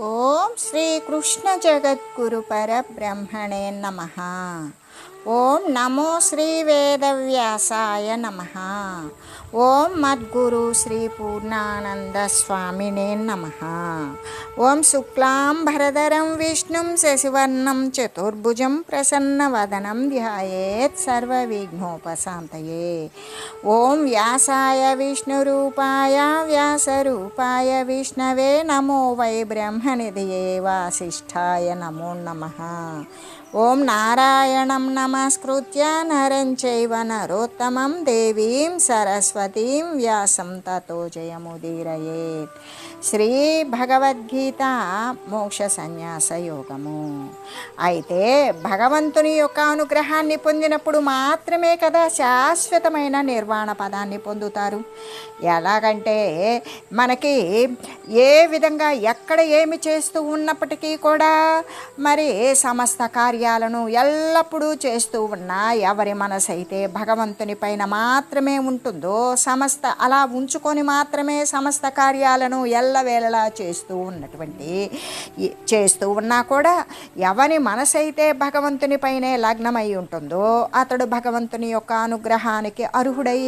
ఓం శ్రీ కృష్ణ జగద్గురు పరబ్రహ్మణే నమః. ఓం నమో శ్రీ వేదవ్యాసాయ నమః. ఓం మద్గురు శ్రీ పూర్ణానంద స్వామినే నమః. ఓం శుక్లాంబరధరం విష్ణుం శశివర్ణం చతుర్భుజం ప్రసన్నవదనం ధ్యాయేత్ సర్వవిఘ్నోపశాంతయే. ఓం వ్యాసాయ విష్ణురూపాయ వ్యాసరూపాయ విష్ణవే నమో వై బ్రహ్మనిధియే వాసిష్ఠాయ నమో నమః. ఓం నారాయణం నమస్కృత్య నరం చైవ నరోత్తమం దేవీం సరస్వతీం వ్యాసం తతో జయముదీరయేత్. శ్రీ భగవద్గీత మోక్ష సన్యాస యోగము. అయితే భగవంతుని యొక్క అనుగ్రహాన్ని పొందినప్పుడు మాత్రమే కదా శాశ్వతమైన నిర్వాణ పదాన్ని పొందుతారు. ఎలాగంటే మనకి ఏ విధంగా ఎక్కడ ఏమి చేస్తూ ఉన్నప్పటికీ కూడా మరి సమస్త కార్యాలను ఎల్లప్పుడూ చేస్తూ ఉన్నా ఎవరి మనసు అయితే భగవంతుని పైన మాత్రమే ఉంటుందో అలా ఉంచుకొని మాత్రమే సమస్త కార్యాలను ఎల్లవేళలా చేస్తూ ఉన్నా కూడా ఎవరి మనసు అయితే భగవంతుని పైనే లగ్నమై ఉంటుందో అతడు భగవంతుని యొక్క అనుగ్రహానికి అర్హుడై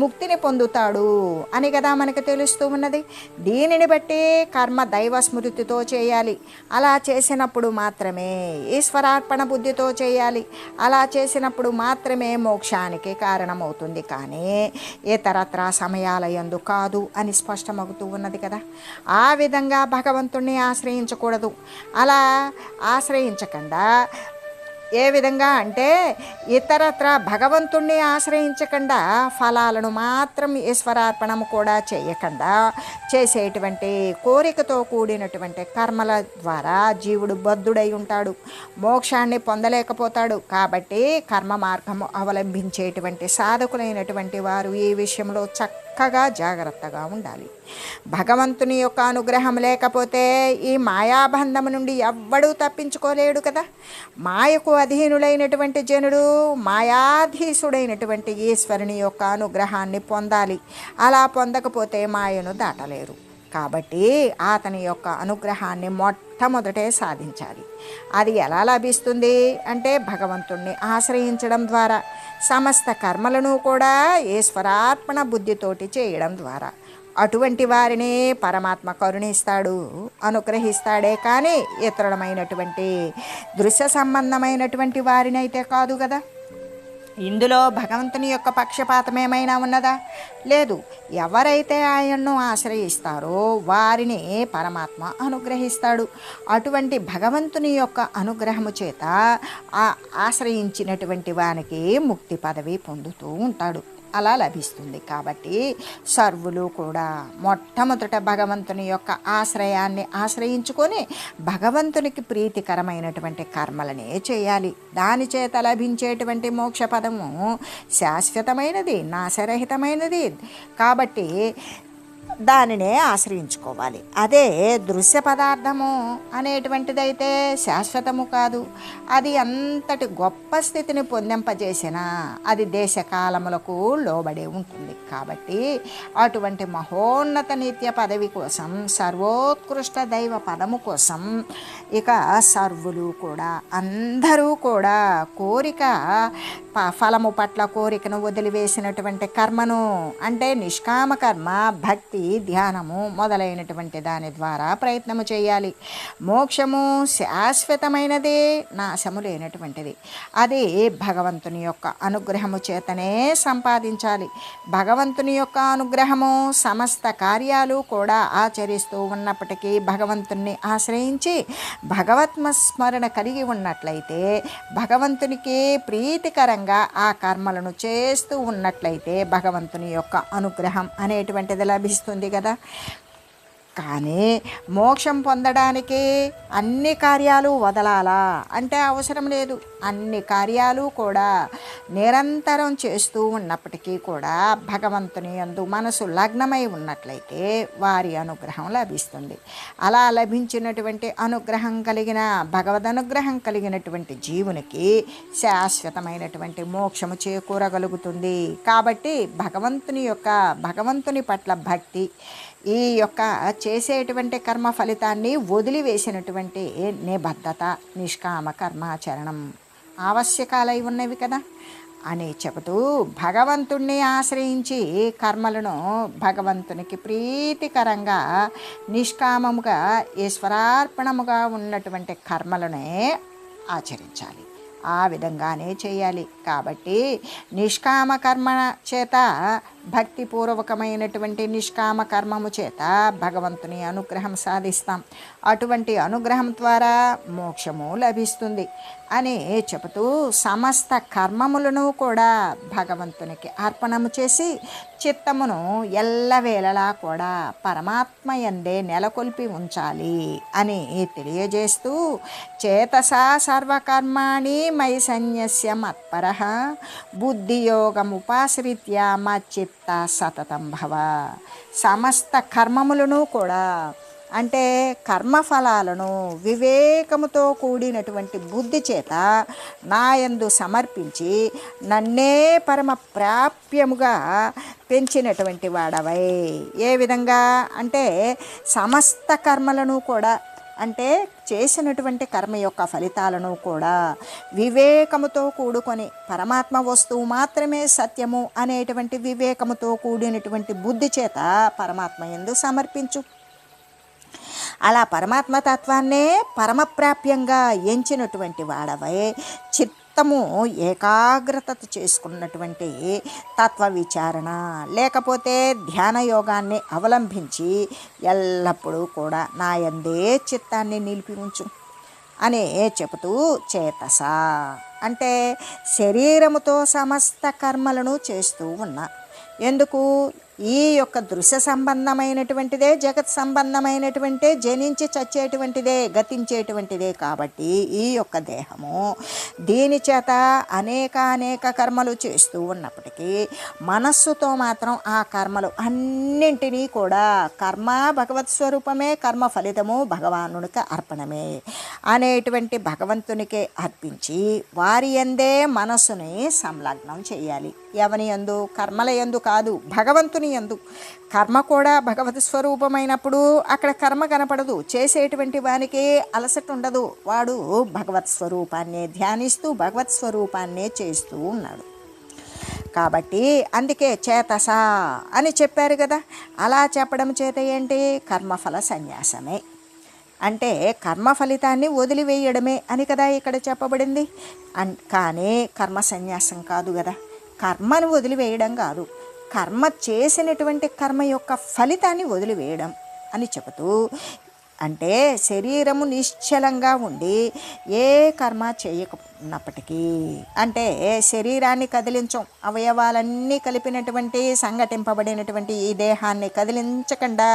ముక్తిని పొందుతాడు అని కదా మనకు తెలుస్తూ ఉన్నది. దీనిని బట్టి కర్మ దైవ స్మృతితో చేయాలి. అలా చేసినప్పుడు మాత్రమే ఈశ్వరార్పణ బుద్ధితో చేయాలి. అలా చేసినప్పుడు మాత్రమే మోక్షానికి కారణమవుతుంది. కానీ ఇతరత్రా సమయాల యందు కాదు అని స్పష్టమవుతూ ఉన్నది కదా. ఆ విధంగా భగవంతుణ్ణి ఆశ్రయించకూడదు. అలా ఆశ్రయించకుండా ఏ విధంగా అంటే ఇతరత్ర భగవంతుణ్ణి ఆశ్రయించకుండా ఫలాలను మాత్రం ఈశ్వరార్పణము కూడా చేయకుండా చేసేటువంటి కోరికతో కూడినటువంటి కర్మల ద్వారా జీవుడు బద్ధుడై ఉంటాడు, మోక్షాన్ని పొందలేకపోతాడు. కాబట్టి కర్మ మార్గము అవలంబించేటువంటి సాధకులైనటువంటి వారు ఈ విషయంలో చక్కగా జాగ్రత్తగా ఉండాలి. భగవంతుని యొక్క అనుగ్రహం లేకపోతే ఈ మాయాబంధము నుండి ఎవ్వడూ తప్పించుకోలేడు కదా. మాయకు అధీనులైనటువంటి జనుడు మాయాధీసుడైనటువంటి ఈశ్వరుని యొక్క అనుగ్రహాన్ని పొందాలి. అలా పొందకపోతే మాయను దాటలేరు. కాబట్టి అతని యొక్క అనుగ్రహాన్ని మొట్టమొదటే సాధించాలి. అది ఎలా లభిస్తుంది అంటే భగవంతుణ్ణి ఆశ్రయించడం ద్వారా, సమస్త కర్మలను కూడా ఈశ్వరార్పణ బుద్ధితోటి చేయడం ద్వారా. అటువంటి వారిని పరమాత్మ కరుణిస్తాడు, అనుగ్రహిస్తాడే కానీ ఇతరులమైనటువంటి దృశ్య సంబంధమైనటువంటి వారిని అయితే కాదు కదా. ఇందులో భగవంతుని యొక్క పక్షపాతం ఏమైనా ఉన్నదా? లేదు. ఎవరైతే ఆయన్ను ఆశ్రయిస్తారో వారిని పరమాత్మ అనుగ్రహిస్తాడు. అటువంటి భగవంతుని యొక్క అనుగ్రహము చేత ఆశ్రయించినటువంటి వానికి ముక్తి పదవి పొందుతూ ఉంటాడు. అలా లభిస్తుంది. కాబట్టి సర్వులు కూడా మొట్టమొదట భగవంతుని యొక్క ఆశ్రయాన్ని ఆశ్రయించుకొని భగవంతునికి ప్రీతికరమైనటువంటి కర్మలనే చేయాలి. దాని చేత లభించేటువంటి మోక్ష పదము శాశ్వతమైనది, నాశరహితమైనది. కాబట్టి దానినే ఆశ్రయించుకోవాలి. అదే దృశ్య పదార్థము అనేటువంటిదైతే శాశ్వతము కాదు. అది అంతటి గొప్ప స్థితిని పొందింపజేసినా అది దేశకాలములకు లోబడి ఉంటుంది. కాబట్టి అటువంటి మహోన్నత నిత్య పదవి కోసం, సర్వోత్కృష్ట దైవ పదము కోసం ఇక సర్వులు కూడా అందరూ కూడా కోరిక ఫలము పట్ల కోరికను వదిలివేసినటువంటి కర్మను అంటే నిష్కామ కర్మ, భక్తి, ధ్యానము మొదలైనటువంటి దాని ద్వారా ప్రయత్నము చేయాలి. మోక్షము శాశ్వతమైనది, నాశము లేనటువంటిది. అది భగవంతుని యొక్క అనుగ్రహము చేతనే సంపాదించాలి. భగవంతుని యొక్క అనుగ్రహము సమస్త కార్యాలు కూడా ఆచరిస్తూ ఉన్నప్పటికీ భగవంతుని ఆశ్రయించి భగవత్మస్మరణ కలిగి ఉన్నట్లయితే, భగవంతునికి ప్రీతికరంగా ఆ కర్మలను చేస్తూ ఉన్నట్లయితే భగవంతుని యొక్క అనుగ్రహం అనేటువంటిది లభిస్తుంది కదా. కానీ మోక్షం పొందడానికి అన్ని కార్యాలు వదలాలా అంటే అవసరం లేదు. అన్ని కార్యాలు కూడా నిరంతరం చేస్తూ ఉన్నప్పటికీ కూడా భగవంతుని యందు మనసు లగ్నమై ఉన్నట్లయితే వారి అనుగ్రహం లభిస్తుంది. అలా లభించినటువంటి అనుగ్రహం కలిగిన భగవదనుగ్రహం కలిగినటువంటి జీవునికి శాశ్వతమైనటువంటి మోక్షము చేకూరగలుగుతుంది. కాబట్టి భగవంతుని పట్ల భక్తి ఈ యొక్క చేసేటువంటి కర్మ ఫలితాన్ని వదిలివేసినటువంటి నిబద్ధత, నిష్కామ కర్మాచరణం ఆవశ్యకాలై ఉన్నవి కదా అని చెబుతూ భగవంతుణ్ణి ఆశ్రయించి కర్మలను భగవంతునికి ప్రీతికరంగా నిష్కామముగా ఈశ్వరార్పణముగా ఉన్నటువంటి కర్మలనే ఆచరించాలి. ఆ విధంగానే చేయాలి. కాబట్టి నిష్కామ కర్మ చేత, భక్తిపూర్వకమైనటువంటి నిష్కామ కర్మము చేత భగవంతుని అనుగ్రహం సాధిస్తాం. అటువంటి అనుగ్రహం ద్వారా మోక్షము లభిస్తుంది అని చెబుతూ సమస్త కర్మములను కూడా భగవంతునికి అర్పణము చేసి చిత్తమును ఎల్లవేళలా కూడా పరమాత్మ యందే నెలకొల్పి ఉంచాలి అని తెలియజేస్తూ చేతసా సర్వకర్మాణి మయి సన్యస్య మత్పరః బుద్ధియోగముపాశ్రిత్య మచ్చిత్త సతతం భవ. సమస్త కర్మములను కూడా అంటే కర్మఫలాలను వివేకముతో కూడినటువంటి బుద్ధి చేత నాయందు సమర్పించి నన్నే పరమ ప్రాప్యముగా పెంచినటువంటి వాడవై. ఏ విధంగా అంటే సమస్త కర్మలను కూడా అంటే చేసినటువంటి కర్మ యొక్క ఫలితాలను కూడా వివేకముతో కూడుకొని పరమాత్మ వస్తువు మాత్రమే సత్యము అనేటువంటి వివేకముతో కూడినటువంటి బుద్ధి చేత పరమాత్మ యందు సమర్పించు. అలా పరమాత్మతత్వాన్నే పరమప్రాప్యంగా ఎంచినటువంటి వాడవై చిత్తము ఏకాగ్రత చేసుకున్నటువంటి తత్వ విచారణ లేకపోతే ధ్యాన యోగాన్ని అవలంబించి ఎల్లప్పుడూ కూడా నా యందే చిత్తాన్ని నిలిపి ఉంచు అనే చెబుతూ చేతస అంటే శరీరముతో సమస్త కర్మలను చేస్తూ ఉన్నా. ఎందుకు? ఈ యొక్క దృశ్య సంబంధమైనటువంటిదే, జగత్ సంబంధమైనటువంటిదే, జనించి చచ్చేటువంటిదే, గతించేటువంటిదే. కాబట్టి ఈ యొక్క దేహము దీని చేత అనేక కర్మలు చేస్తూ ఉన్నప్పటికీ మనస్సుతో మాత్రం ఆ కర్మలు అన్నింటినీ కూడా కర్మ భగవత్ స్వరూపమే, కర్మ ఫలితము భగవానునికి అర్పణమే అనేటువంటి భగవంతునికే అర్పించి వారి యందే మనస్సుని సంలగ్నం చేయాలి. ఎవని యందు? కర్మల యందు కాదు, భగవంతుని యందు. కర్మ కూడా భగవత్ స్వరూపమైనప్పుడు అక్కడ కర్మ కనపడదు. చేసేటువంటి వానికి అలసట ఉండదు. వాడు భగవత్ స్వరూపాన్నే ధ్యానిస్తూ భగవత్ స్వరూపాన్నే చేస్తూ ఉన్నాడు. కాబట్టి అందుకే చేతస అని చెప్పారు కదా. అలా చెప్పడం చేత ఏంటి? కర్మఫల సన్యాసమే అంటే కర్మ ఫలితాన్ని వదిలివేయడమే అని కదా ఇక్కడ చెప్పబడింది. కానీ కర్మ సన్యాసం కాదు కదా, కర్మను వదిలివేయడం కాదు, కర్మ చేసినటువంటి కర్మ యొక్క ఫలితాన్ని వదిలివేయడం అని చెబుతూ అంటే శరీరము నిశ్చలంగా ఉండి ఏ కర్మ చేయకున్నప్పటికీ అంటే శరీరాన్ని కదిలించం, అవయవాలన్నీ కలిపినటువంటి సంఘటింపబడినటువంటి ఈ దేహాన్ని కదిలించకుండా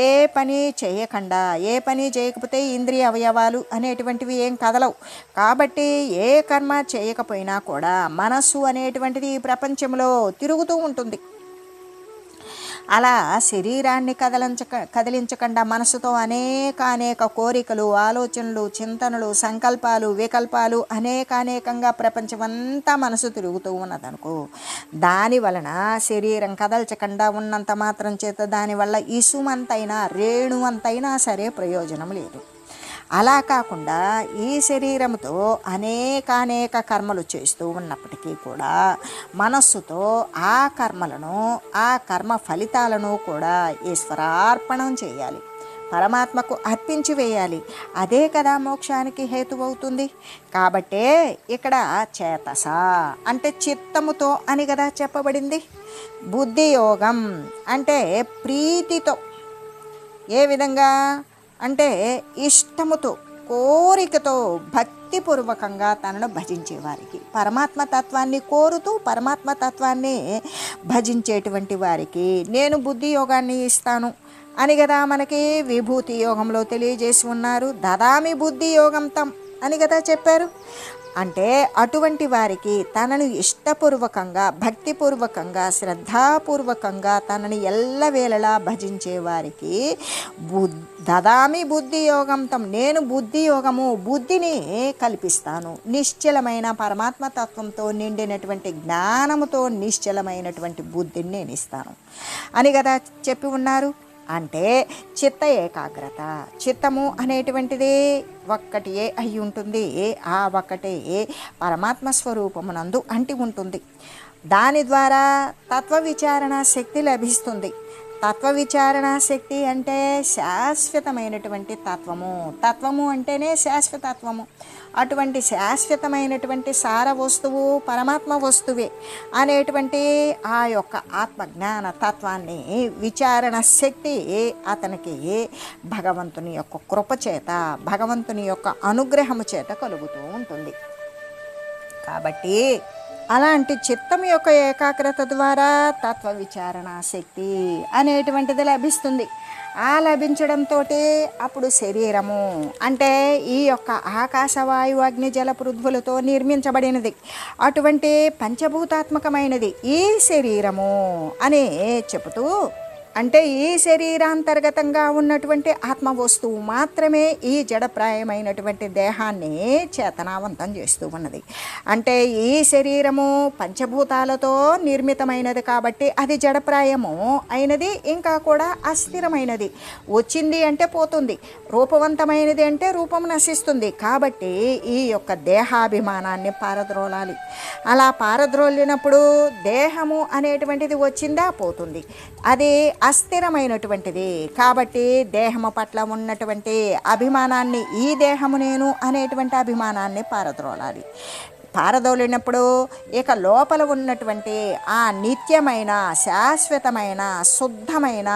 ఏ పని చేయకుండా, ఏ పని చేయకపోతే ఇంద్రియ అవయవాలు అనేటువంటివి ఏం కదలవు. కాబట్టి ఏ కర్మ చేయకపోయినా కూడా మనస్సు అనేటువంటిది ఈ ప్రపంచంలో తిరుగుతూ ఉంటుంది. అలా శరీరాన్ని కదిలించకుండా మనసుతో అనేక కోరికలు, ఆలోచనలు, చింతనలు, సంకల్పాలు, వికల్పాలు అనేకంగా ప్రపంచమంతా మనసు తిరుగుతూ ఉన్నదనుకో, దాని వలన శరీరం కదల్చకుండా ఉన్నంత మాత్రం చేత దానివల్ల ఇసుమంతైనా రేణువంతైనా సరే ప్రయోజనం లేదు. అలా కాకుండా ఈ శరీరంతో అనేక కర్మలు చేస్తూ ఉన్నప్పటికీ కూడా మనస్సుతో ఆ కర్మలను, ఆ కర్మ ఫలితాలను కూడా ఈశ్వరార్పణం చేయాలి, పరమాత్మకు అర్పించి వేయాలి. అదే కదా మోక్షానికి హేతువవుతుంది. కాబట్టే ఇక్కడ చేతస అంటే చిత్తముతో అని కదా చెప్పబడింది. బుద్ధి యోగం అంటే ప్రీతితో, ఏ విధంగా అంటే ఇష్టముతో, కోరికతో, భక్తిపూర్వకంగా తనను భజించేవారికి, పరమాత్మ తత్వాన్ని కోరుతూ పరమాత్మ తత్వాన్ని భజించేటువంటి వారికి నేను బుద్ధి యోగాన్ని ఇస్తాను అని కదా మనకి విభూతి యోగంలో తెలియజేసి ఉన్నారు. దదామి బుద్ధి యోగం తం అని కదా చెప్పారు. అంటే అటువంటి వారికి తనను ఇష్టపూర్వకంగా, భక్తిపూర్వకంగా, శ్రద్ధాపూర్వకంగా తనని ఎల్లవేళలా భజించే వారికి దదామి బుద్ధి యోగం తం, నేను బుద్ధి యోగము, బుద్ధిని కల్పిస్తాను. నిశ్చలమైన పరమాత్మతత్వంతో నిండినటువంటి జ్ఞానముతో నిశ్చలమైనటువంటి బుద్ధిని నేను ఇస్తాను అని కదా చెప్పి ఉన్నారు. అంటే చిత్త ఏకాగ్రత. చిత్తము అనేటువంటిది ఒక్కటియే అయి ఉంటుంది. ఆ ఒక్కటే పరమాత్మ స్వరూపమునందు అంటి ఉంటుంది. దాని ద్వారా తత్వ విచారణ శక్తి లభిస్తుంది. తత్వ విచారణ శక్తి అంటే శాశ్వతమైనటువంటి తత్వము. తత్వము అంటేనే శాశ్వతత్వము. అటువంటి శాశ్వతమైనటువంటి సార వస్తువు పరమాత్మ వస్తువే అనేటువంటి ఆ యొక్క ఆత్మజ్ఞాన తత్వాన్ని విచారణ శక్తి అతనికి భగవంతుని యొక్క కృప చేత, భగవంతుని యొక్క అనుగ్రహము చేత కలుగుతూ ఉంటుంది. కాబట్టి అలాంటి చిత్తం యొక్క ఏకాగ్రత ద్వారా తత్వ విచారణ శక్తి అనేటువంటిది లభిస్తుంది. ఆ లభించడంతో అప్పుడు శరీరము అంటే ఈ యొక్క ఆకాశవాయు అగ్ని జల పృథ్వులతో నిర్మించబడినది అటువంటి పంచభూతాత్మకమైనది ఈ శరీరము అని చెబుతూ, అంటే ఈ శరీరాంతర్గతంగా ఉన్నటువంటి ఆత్మ వస్తువు మాత్రమే ఈ జడప్రాయమైనటువంటి దేహాన్ని చేతనావంతం చేస్తూ ఉన్నది. అంటే ఈ శరీరము పంచభూతాలతో నిర్మితమైనది కాబట్టి అది జడప్రాయము అయినది, ఇంకా కూడా అస్థిరమైనది. వచ్చింది అంటే పోతుంది, రూపవంతమైనది అంటే రూపం నశిస్తుంది. కాబట్టి ఈ యొక్క దేహాభిమానాన్ని పారద్రోలాలి. అలా పారద్రోలినప్పుడు దేహము అనేటువంటిది వచ్చిందా పోతుంది, అది అస్థిరమైనటువంటిది. కాబట్టి దేహము పట్ల ఉన్నటువంటి అభిమానాన్ని, ఈ దేహము నేను అనేటువంటి అభిమానాన్ని పారద్రోలాలి. పారదోలినప్పుడు ఇక లోపల ఉన్నటువంటి ఆ నిత్యమైన, శాశ్వతమైన, శుద్ధమైన,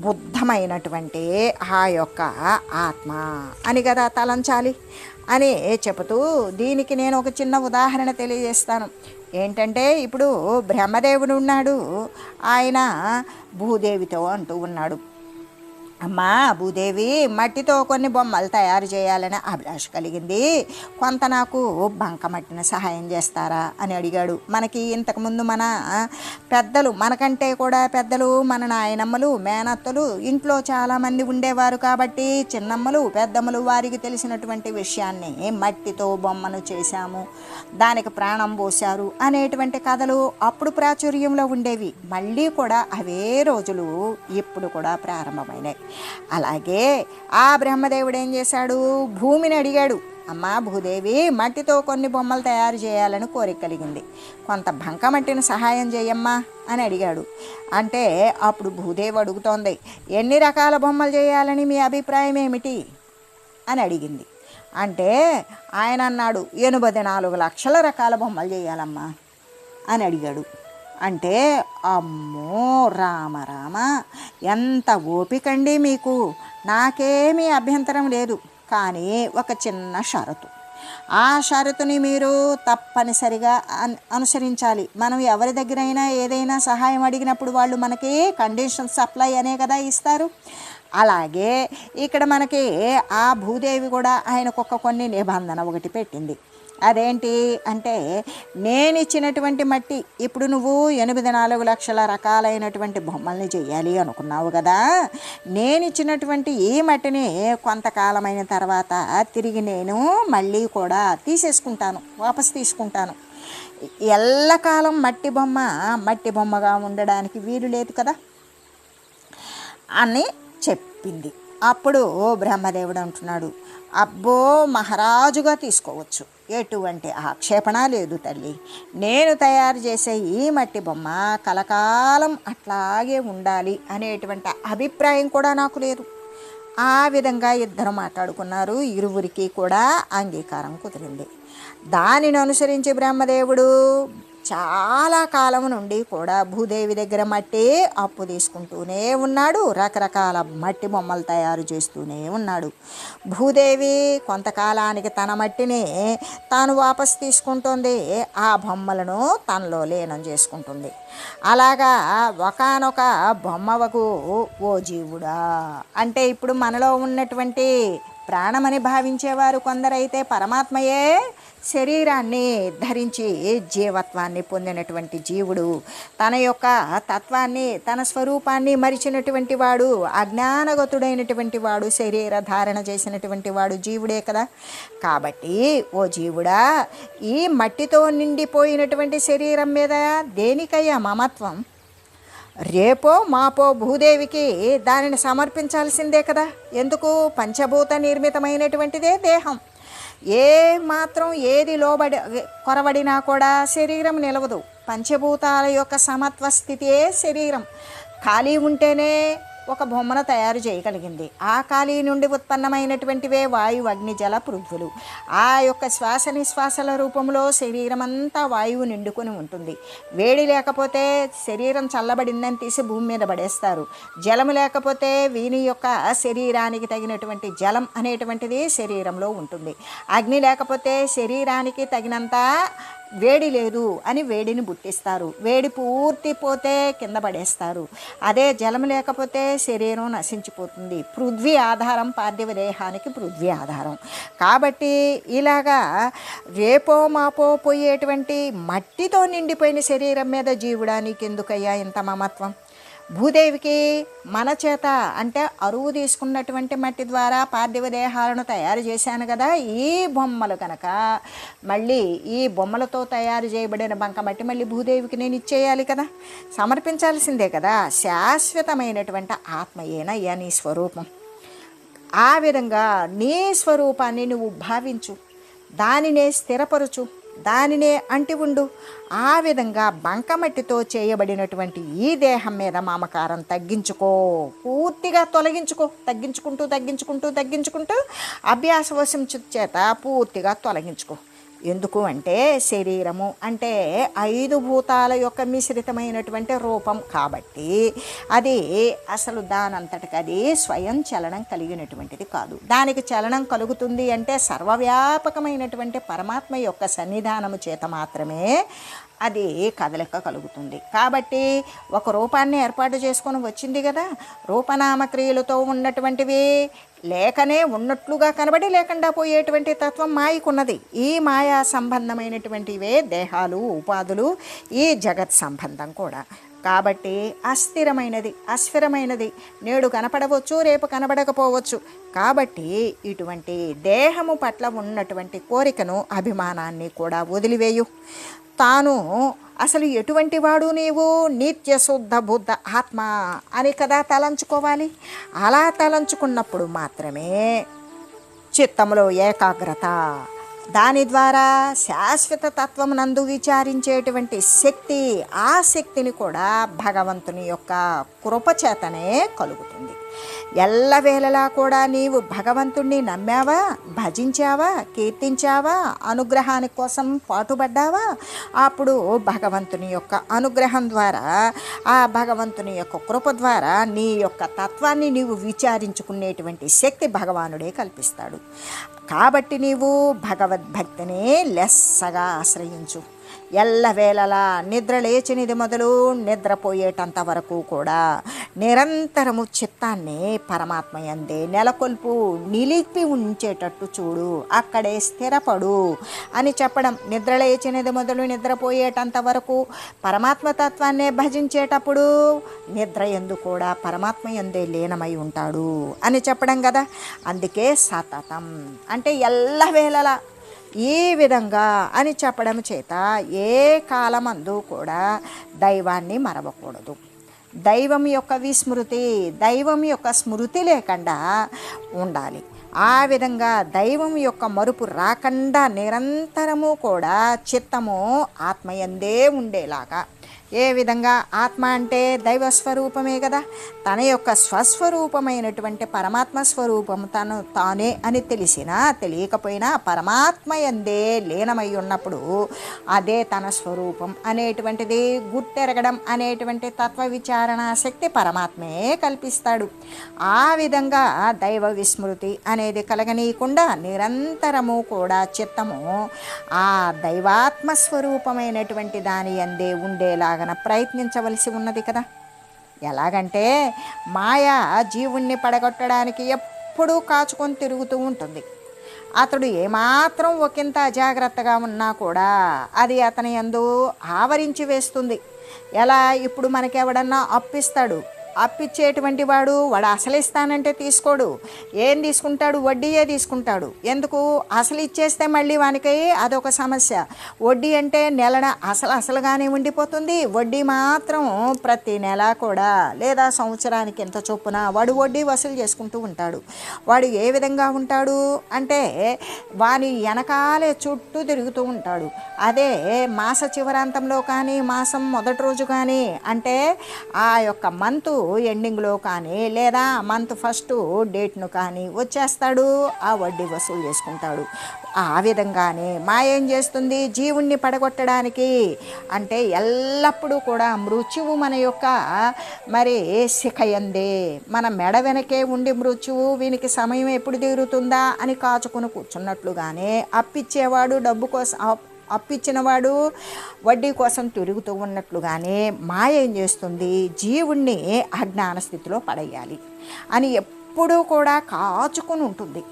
బుద్ధమైనటువంటి ఆ యొక్క ఆత్మ అని కదా తలంచాలి అని చెబుతూ, దీనికి నేను ఒక చిన్న ఉదాహరణ తెలియజేస్తాను. ఏంటంటే ఇప్పుడు బ్రహ్మదేవుడు ఉన్నాడు, ఆయన భూదేవితో అంటూ ఉన్నాడు, అమ్మా భూదేవి, మట్టితో కొన్ని బొమ్మలు తయారు చేయాలని అభిలాష కలిగింది, కొంత నాకు బంకమట్టిన సహాయం చేస్తారా అని అడిగాడు. మనకి ఇంతకుముందు మన పెద్దలు, మనకంటే కూడా పెద్దలు, మన నాయనమ్మలు, మేనత్తలు ఇంట్లో చాలామంది ఉండేవారు. కాబట్టి చిన్నమ్మలు, పెద్దమ్మలు వారికి తెలిసినటువంటి విషయాన్ని మట్టితో బొమ్మను చేశాము, దానికి ప్రాణం పోశారు అనేటువంటి కథలు అప్పుడు ప్రాచుర్యంలో ఉండేవి. మళ్ళీ కూడా అవే రోజులు ఇప్పుడు కూడా ప్రారంభమైనాయి. అలాగే ఆ బ్రహ్మదేవుడు ఏం చేశాడు, భూమిని అడిగాడు, అమ్మా భూదేవి, మట్టితో కొన్ని బొమ్మలు తయారు చేయాలని కోరిక కలిగింది, కొంత బంకమట్టిని సహాయం చేయమ్మా అని అడిగాడు. అంటే అప్పుడు భూదేవి అడుగుతోంది, ఎన్ని రకాల బొమ్మలు చేయాలని మీ అభిప్రాయం ఏమిటి అని అడిగింది. అంటే ఆయన అన్నాడు, 84 లక్షల రకాల బొమ్మలు చేయాలమ్మా అని అడిగాడు. అంటే అమ్మో రామ రామ, ఎంత ఓపికండి మీకు, నాకేమీ అభ్యంతరం లేదు, కానీ ఒక చిన్న షరతు, ఆ షరతుని మీరు తప్పనిసరిగా అనుసరించాలి. మనం ఎవరి దగ్గరైనా ఏదైనా సహాయం అడిగినప్పుడు వాళ్ళు మనకి కండిషన్ సప్లై అనే కదా ఇస్తారు. అలాగే ఇక్కడ మనకి ఆ భూదేవి కూడా ఆయనకు కొన్ని నిబంధన ఒకటి పెట్టింది. అదేంటి అంటే, నేను ఇచ్చినటువంటి మట్టి, ఇప్పుడు నువ్వు 84 లక్షల రకాలైనటువంటి బొమ్మల్ని చేయాలి అనుకున్నావు కదా, నేను ఇచ్చినటువంటి ఈ మట్టిని కొంతకాలమైన తర్వాత తిరిగి నేను మళ్ళీ కూడా తీసేసుకుంటాను, వాపసు తీసుకుంటాను. ఎల్లకాలం మట్టి బొమ్మగా ఉండడానికి వీలు లేదు కదా అని చెప్పింది. అప్పుడు బ్రహ్మదేవుడు అంటున్నాడు, అబ్బో మహారాజుగా తీసుకోవచ్చు, ఎటువంటి ఆక్షేపణ లేదు తల్లి, నేను తయారు చేసే ఈ మట్టి బొమ్మ కలకాలం అట్లాగే ఉండాలి అనేటువంటి అభిప్రాయం కూడా నాకు లేదు. ఆ విధంగా ఇద్దరు మాట్లాడుకున్నారు. ఇరువురికి కూడా అంగీకారం కుదిరింది. దానిని అనుసరించి బ్రహ్మదేవుడు చాలా కాలం నుండి కూడా భూదేవి దగ్గర మట్టి అప్పు తీసుకుంటూనే ఉన్నాడు, రకరకాల మట్టి బొమ్మలు తయారు చేస్తూనే ఉన్నాడు. భూదేవి కొంతకాలానికి తన మట్టిని తాను వాపసు తీసుకుంటుంది, ఆ బొమ్మలను తనలో లీనం చేసుకుంటుంది. అలాగా ఒకానొక బొమ్మవకు ఓ జీవుడా, అంటే ఇప్పుడు మనలో ఉన్నటువంటి ప్రాణమని భావించేవారు కొందరైతే పరమాత్మయే శరీరాన్ని ధరించి జీవత్వాన్ని పొందినటువంటి జీవుడు, తన యొక్క తత్వాన్ని, తన స్వరూపాన్ని మరిచినటువంటి వాడు, అజ్ఞానగతుడైనటువంటి వాడు, శరీర ధారణ చేసినటువంటి వాడు జీవుడే కదా. కాబట్టి ఓ జీవుడా, ఈ మట్టితో నిండిపోయినటువంటి శరీరం మీద దేనికయ్యా మమత్వం? రేపో మాపో భూదేవికి దానిని సమర్పించాల్సిందే కదా. ఎందుకు? పంచభూత నిర్మితమైనటువంటిదే దేహం. ఏ మాత్రం ఏది లోబడి కొరబడినా కూడా శరీరం నిలవదు. పంచభూతాల యొక్క సమత్వ స్థితియే శరీరం. ఖాళీ ఉంటేనే ఒక బొమ్మను తయారు చేయగలిగింది. ఆ ఖాళీ నుండి ఉత్పన్నమైనటువంటివే వాయువు, అగ్ని, జల, పృథ్వులు. ఆ యొక్క శ్వాస నిశ్వాసల రూపంలో శరీరం అంతా వాయువు నిండుకొని ఉంటుంది. వేడి లేకపోతే శరీరం చల్లబడిందని తీసి భూమి మీద పడేస్తారు. జలము లేకపోతే వీని యొక్క శరీరానికి తగినటువంటి జలం అనేటువంటిది శరీరంలో ఉంటుంది. అగ్ని లేకపోతే శరీరానికి తగినంత వేడి లేదు అని వేడిని బుట్టిస్తారు. వేడి పూర్తి పోతే కింద పడేస్తారు. అదే జలం లేకపోతే శరీరం నశించిపోతుంది. పృథ్వీ ఆధారం, పార్థివ దేహానికి పృథ్వీ ఆధారం. కాబట్టి ఇలాగా రేపో మాపో పోయేటువంటి మట్టితో నిండిపోయిన శరీరం మీద జీవుడానికి ఎందుకయ్యా ఇంత మమత్వం? భూదేవికి మన చేత అంటే అరువు తీసుకున్నటువంటి మట్టి ద్వారా పార్థివ దేహాలను తయారు చేశాను కదా. ఈ బొమ్మలు కనుక మళ్ళీ ఈ బొమ్మలతో తయారు చేయబడిన బంకమట్టి మళ్ళీ భూదేవికి నేను ఇచ్చేయాలి కదా, సమర్పించాల్సిందే కదా. శాశ్వతమైనటువంటి ఆత్మయేనయ్యా నీ స్వరూపం. ఆ విధంగా నీ స్వరూపాన్ని నువ్వు భావించు, దానినే స్థిరపరచు, దానినే అంటి ఉండు. ఆ విధంగా బంకమట్టితో చేయబడినటువంటి ఈ దేహం మీద మమకారం తగ్గించుకో, పూర్తిగా తొలగించుకో. తగ్గించుకుంటూ అభ్యాసవశం చేత పూర్తిగా తొలగించుకో. ఎందుకు అంటే శరీరము అంటే 5 భూతాల యొక్క మిశ్రితమైనటువంటి రూపం కాబట్టి అది అసలు దానంతటికి అది స్వయం చలనం కలిగినటువంటిది కాదు. దానికి చలనం కలుగుతుంది అంటే సర్వవ్యాపకమైనటువంటి పరమాత్మ యొక్క సన్నిధానము చేత మాత్రమే అది కదలిక కలుగుతుంది. కాబట్టి ఒక రూపాన్ని ఏర్పాటు చేసుకొని వచ్చింది కదా. రూపనామక్రియలతో ఉన్నటువంటివి లేకనే ఉన్నట్లుగా కనబడి లేకుండా పోయేటువంటి తత్వం మాయకున్నది. ఈ మాయా సంబంధమైనటువంటివే దేహాలు, ఉపాధులు, ఈ జగత్ సంబంధం కూడా. కాబట్టి అస్థిరమైనది, అస్ఫిరమైనది, నేడు కనపడవచ్చు, రేపు కనబడకపోవచ్చు. కాబట్టి ఇటువంటి దేహము పట్ల ఉన్నటువంటి కోరికను, అభిమానాన్ని కూడా వదిలివేయు. తాను అసలు ఎటువంటి వాడు? నీవు నిత్య శుద్ధ బుద్ధ ఆత్మ అని కదా తలంచుకోవాలి. అలా తలంచుకున్నప్పుడు మాత్రమే చిత్తంలో ఏకాగ్రత, దాని ద్వారా శాశ్వత తత్వం నందు విచారించేటువంటి శక్తి, ఆ శక్తిని కూడా భగవంతుని యొక్క కృపచేతనే కలుగుతుంది. ఎల్లవేళలా కూడా నీవు భగవంతుణ్ణి నమ్మావా, భజించావా, కీర్తించావా, అనుగ్రహాని కోసం పాటుపడ్డావా, అప్పుడు భగవంతుని యొక్క అనుగ్రహం ద్వారా, ఆ భగవంతుని యొక్క కృప ద్వారా నీ యొక్క తత్వాన్ని నీవు విచారించుకునేటువంటి శక్తి భగవానుడే కల్పిస్తాడు. కాబట్టి నీవు భగవద్భక్తిని లెస్సగా ఆశ్రయించు. ఎల్లవేళలా నిద్ర లేచినది మొదలు నిద్రపోయేటంత వరకు కూడా నిరంతరము చిత్తాన్ని పరమాత్మ యందే నెలకొల్పు, నిలిపి ఉంచేటట్టు చూడు, అక్కడే స్థిరపడు అని చెప్పడం. నిద్ర లేచినది మొదలు నిద్రపోయేటంత వరకు పరమాత్మ తత్వాన్నే భజించేటప్పుడు నిద్ర యందు కూడా పరమాత్మ యందే లీనమై ఉంటాడు అని చెప్పడం కదా. అందుకే సతతం అంటే ఎల్లవేళలా ఈ విధంగా అని చెప్పడం చేత ఏ కాలమందు కూడా దైవాన్ని మరవకూడదు. దైవం యొక్క విస్మృతి, దైవం యొక్క స్మృతి లేకుండా ఉండాలి. ఆ విధంగా దైవం యొక్క మరుపు రాకుండా నిరంతరము కూడా చిత్తము ఆత్మయందే ఉండేలాగా. ఏ విధంగా? ఆత్మ అంటే దైవస్వరూపమే కదా. తన యొక్క స్వస్వరూపమైనటువంటి పరమాత్మ స్వరూపం తను తానే అని తెలిసినా తెలియకపోయినా పరమాత్మ యందే లీనమై ఉన్నప్పుడు అదే తన స్వరూపం అనేటువంటిది గుర్తెరగడం అనేటువంటి తత్వ విచారణ శక్తి పరమాత్మే కల్పిస్తాడు. ఆ విధంగా దైవ విస్మృతి అనేది కలగనీయకుండా నిరంతరము కూడా చిత్తము ఆ దైవాత్మ స్వరూపమైనటువంటి దాని యందే ఉండేలాగా ప్రయత్నించవలసి ఉన్నది కదా. ఎలాగంటే మాయ జీవుణ్ణి పడగొట్టడానికి ఎప్పుడూ కాచుకొని తిరుగుతూ ఉంటుంది. అతడు ఏమాత్రం ఒకంత అజాగ్రత్తగా ఉన్నా కూడా అది అతని యందు ఆవరించి వేస్తుంది. ఎలా? ఇప్పుడు మనకెవడన్నా అప్పిస్తాడు, అప్పిచ్చేటువంటి వాడు అసలు ఇస్తానంటే తీసుకోడు. ఏం తీసుకుంటాడు? వడ్డీయే తీసుకుంటాడు. ఎందుకు? అసలు ఇచ్చేస్తే మళ్ళీ వానికి అదొక సమస్య. వడ్డీ అంటే నెలన అసలుగానే ఉండిపోతుంది. వడ్డీ మాత్రం ప్రతి నెల కూడా లేదా సంవత్సరానికి ఎంత చొప్పున వాడు వడ్డీ వసూలు చేసుకుంటూ ఉంటాడు. వాడు ఏ విధంగా ఉంటాడు అంటే వాని వెనకాలే చుట్టూ తిరుగుతూ ఉంటాడు. అదే మాస చివరాంతంలో కానీ మాసం మొదటి రోజు కానీ అంటే ఆ యొక్క మంత్ ఎండింగ్లో కానీ లేదా మంత్ ఫస్ట్ డేట్ను కానీ వచ్చేస్తాడు, ఆ వడ్డీ వసూలు చేసుకుంటాడు. ఆ విధంగానే ఏం చేస్తుంది? జీవుణ్ణి పడగొట్టడానికి అంటే ఎల్లప్పుడూ కూడా మృత్యువు మన యొక్క మరి శిఖయందే మన మెడ వెనకే ఉండి మృత్యువు వీనికి సమయం ఎప్పుడు తీరుతుందా అని కాచుకుని కూర్చున్నట్లుగానే అప్పిచ్చేవాడు డబ్బు కోసం అప్పిచ్చినవాడు వడ్డీ కోసం తిరుగుతూ ఉన్నట్లుగానే ఏం చేస్తుంది? జీవుణ్ణి అజ్ఞాన స్థితిలో పడేయాలి అని ఎప్పుడూ కూడా కాచుకుని ఉంటుంది.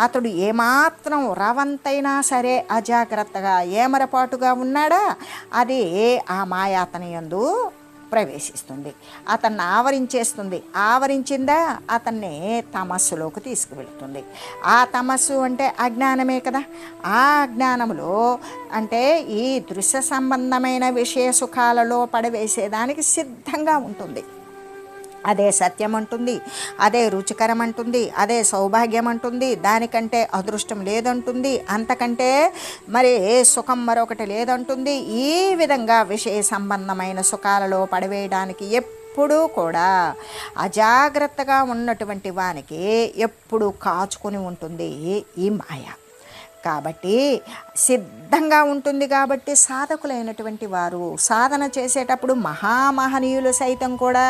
అతడు ఏమాత్రం రవంతైనా సరే అజాగ్రత్తగా ఏమరపాటుగా ఉన్నాడా అది ఆ మాయాతని యందు ప్రవేశిస్తుంది, అతన్ని ఆవరించేస్తుంది. ఆవరించిందా అతన్ని తమస్సులోకి తీసుకువెళుతుంది. ఆ తమస్సు అంటే అజ్ఞానమే కదా. ఆ అజ్ఞానములో అంటే ఈ దృశ్య సంబంధమైన విషయ సుఖాలలో పడవేసేదానికి సిద్ధంగా ఉంటుంది. అదే సత్యం అంటుంది, అదే రుచికరం అంటుంది, అదే సౌభాగ్యం అంటుంది, దానికంటే అదృష్టం లేదంటుంది, అంతకంటే మరి సుఖం మరొకటి లేదంటుంది. ఈ విధంగా విషయ సంబంధమైన సుఖాలలో పడవేయడానికి ఎప్పుడూ కూడా అజాగ్రత్తగా ఉన్నటువంటి వానికి ఎప్పుడు కాచుకొని ఉంటుంది ఈ మాయ. కాబట్టి సిద్ధంగా ఉంటుంది. కాబట్టి సాధకులైనటువంటి వారు సాధన చేసేటప్పుడు మహామహనీయులు సైతం కూడా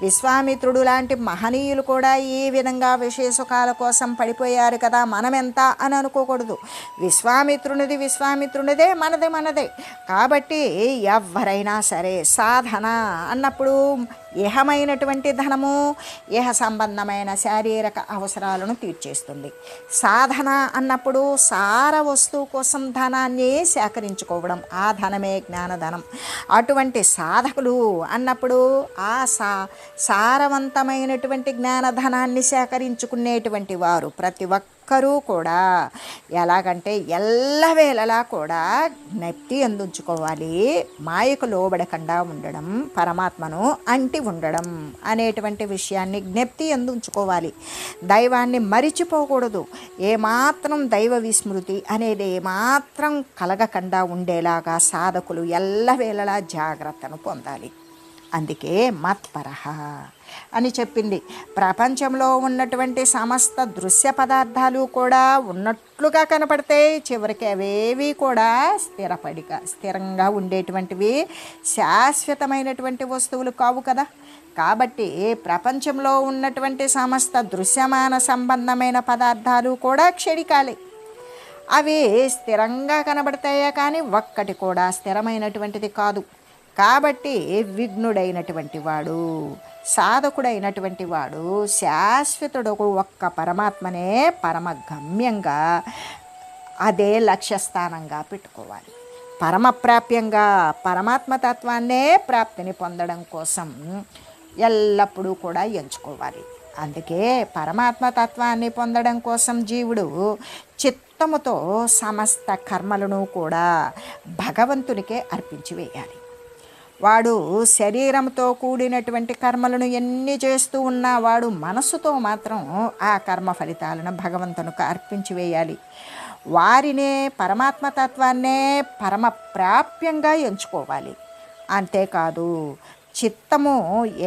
విశ్వామిత్రుడు లాంటి మహనీయులు కూడా ఈ విధంగా విషయ సుఖాల కోసం పడిపోయారు కదా, మనం ఎంత అని అనుకోకూడదు. విశ్వామిత్రునిదే, మనదే. కాబట్టి ఎవరైనా సరే సాధన అన్నప్పుడు ఇహమైనటువంటి ధనము ఇహ సంబంధమైన శారీరక అవసరాలను తీర్చేస్తుంది. సాధన అన్నప్పుడు సార వస్తువు కోసం ధనాన్ని సేకరించుకోవడం, ఆ ధనమే జ్ఞానధనం. అటువంటి సాధకులు అన్నప్పుడు ఆ సారవంతమైనటువంటి జ్ఞానధనాన్ని సేకరించుకునేటువంటి వారు ప్రతి ఒక్కరూ కూడా ఎలాగంటే ఎల్లవేళలా కూడా జ్ఞప్తి అందించుకోవాలి. మాయకు లోబడకుండా ఉండడం, పరమాత్మను అంటి ఉండడం అనేటువంటి విషయాన్ని జ్ఞప్తి అందించుకోవాలి. దైవాన్ని మరిచిపోకూడదు. ఏమాత్రం దైవ విస్మృతి అనేది ఏమాత్రం కలగకుండా ఉండేలాగా సాధకులు ఎల్లవేళలా జాగ్రత్తను పొందాలి. అందుకే మత్పరహ అని చెప్పింది. ప్రపంచంలో ఉన్నటువంటి సమస్త దృశ్య పదార్థాలు కూడా ఉన్నట్లుగా కనపడతాయి, చివరికి అవేవి కూడా స్థిరంగా ఉండేటువంటివి శాశ్వతమైనటువంటి వస్తువులు కావు కదా. కాబట్టి ప్రపంచంలో ఉన్నటువంటి సమస్త దృశ్యమాన సంబంధమైన పదార్థాలు కూడా క్షణికాలే. అవి స్థిరంగా కనబడతాయే కానీ ఒక్కటి కూడా స్థిరమైనటువంటిది కాదు. కాబట్టి విఘ్నుడైనటువంటి వాడు, సాధకుడైనటువంటి వాడు శాశ్వతుడు ఒక్క పరమాత్మనే పరమ గమ్యంగా అదే లక్ష్యస్థానంగా పెట్టుకోవాలి. పరమప్రాప్యంగా పరమాత్మతత్వాన్నే ప్రాప్తిని పొందడం కోసం ఎల్లప్పుడూ కూడా ఎంచుకోవాలి. అందుకే పరమాత్మతత్వాన్ని పొందడం కోసం జీవుడు చిత్తముతో సమస్త కర్మలను కూడా భగవంతునికే అర్పించి వేయాలి. వాడు శరీరంతో కూడినటువంటి కర్మలను ఎన్ని చేస్తూ ఉన్నా వాడు మనస్సుతో మాత్రం ఆ కర్మ ఫలితాలను భగవంతునికి అర్పించి వేయాలి. వారినే పరమాత్మతత్వాన్నే పరమ ప్రాప్యంగా ఎంచుకోవాలి. అంతేకాదు చిత్తము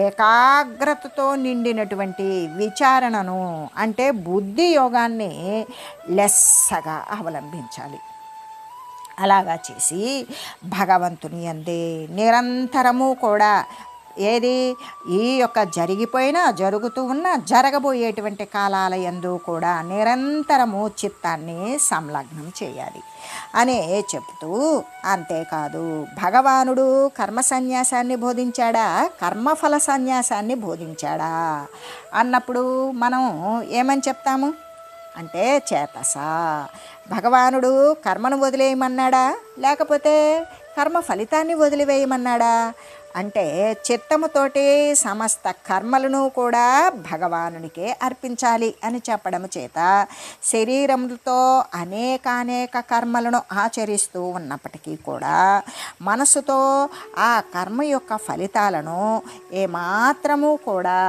ఏకాగ్రతతో నిండినటువంటి విచారణను అంటే బుద్ధి యోగాన్ని లెస్సగా అవలంబించాలి. అలాగా చేసి భగవంతుని యందే నిరంతరము కూడా ఏది ఈ యొక్క జరిగిపోయినా జరుగుతూ ఉన్న జరగబోయేటువంటి కాలాల యందు కూడా నిరంతరము చిత్తాన్ని సంలగ్నం చేయాలి అనే చెప్తూ, అంతేకాదు భగవానుడు కర్మ సన్యాసాన్ని బోధించాడా, కర్మఫల సన్యాసాన్ని బోధించాడా అన్నప్పుడు మనం ఏమని చెప్తాము అంటే చేతస. భగవానుడు కర్మను వదిలేయమన్నాడా లేకపోతే కర్మ ఫలితాన్ని వదిలివేయమన్నాడా అంటే చిత్తముతోటి సమస్త కర్మలను కూడా భగవానునికే అర్పించాలి అని చెప్పడం చేత శరీరంతో అనేక కర్మలను ఆచరిస్తూ ఉన్నప్పటికీ కూడా మనసుతో ఆ కర్మ యొక్క ఫలితాలను ఏమాత్రము కూడా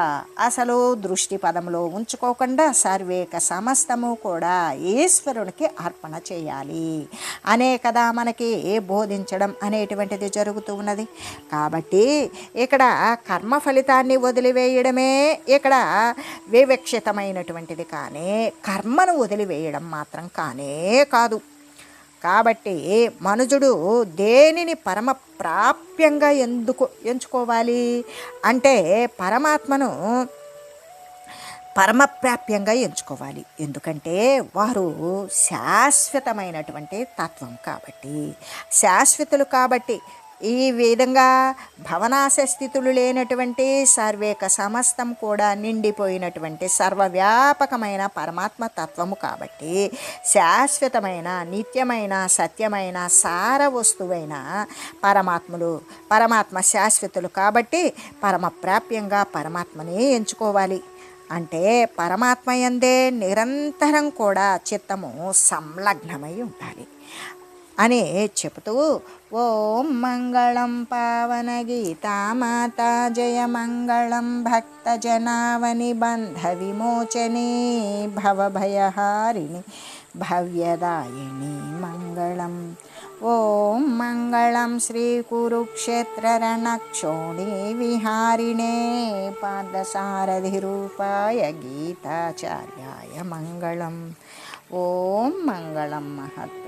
అసలు దృష్టి పదంలో ఉంచుకోకుండా సర్వేక సమస్తము కూడా ఈశ్వరునికి అర్పణ చేయాలి అనే కదా మనకి బోధించడం అనేటువంటిది జరుగుతూ ఉన్నది. కాబట్టి ఇక్కడ కర్మ ఫలితాన్ని వదిలివేయడమే ఇక్కడ వివక్షితమైనటువంటిది, కానీ కర్మను వదిలివేయడం మాత్రం కానే కాదు. కాబట్టి మనుజుడు దేనిని పరమ ప్రాప్యంగా ఎందుకు ఎంచుకోవాలి అంటే పరమాత్మను పరమప్రాప్యంగా ఎంచుకోవాలి. ఎందుకంటే వారు శాశ్వతమైనటువంటి తత్వం కాబట్టి, శాశ్వతులు కాబట్టి ఈ విధంగా భవనాశ స్థితులు లేనటువంటి సర్వేక సమస్తం కూడా నిండిపోయినటువంటి సర్వవ్యాపకమైన పరమాత్మ తత్వము కాబట్టి శాశ్వతమైన నిత్యమైన సత్యమైన సార వస్తువైన పరమాత్మ శాశ్వతులు కాబట్టి పరమప్రాప్యంగా పరమాత్మని ఎంచుకోవాలి. అంటే పరమాత్మ యందే నిరంతరం కూడా చిత్తము సంలగ్నమై ఉండాలి అని చెబుతూ ఓం మంగళం పావన గీతామాత జయ మంగళం భక్త జనావని బంధ విమోచనే భవభయహారిణి భవ్యదాయిని మంగళం. ఓం మంగళం శ్రీ కురుక్షేత్ర రణక్షోణి విహారిణే పార్థసారథి రూపాయ గీతాచార్యాయ మంగళం. ఓం మంగళం మహత్.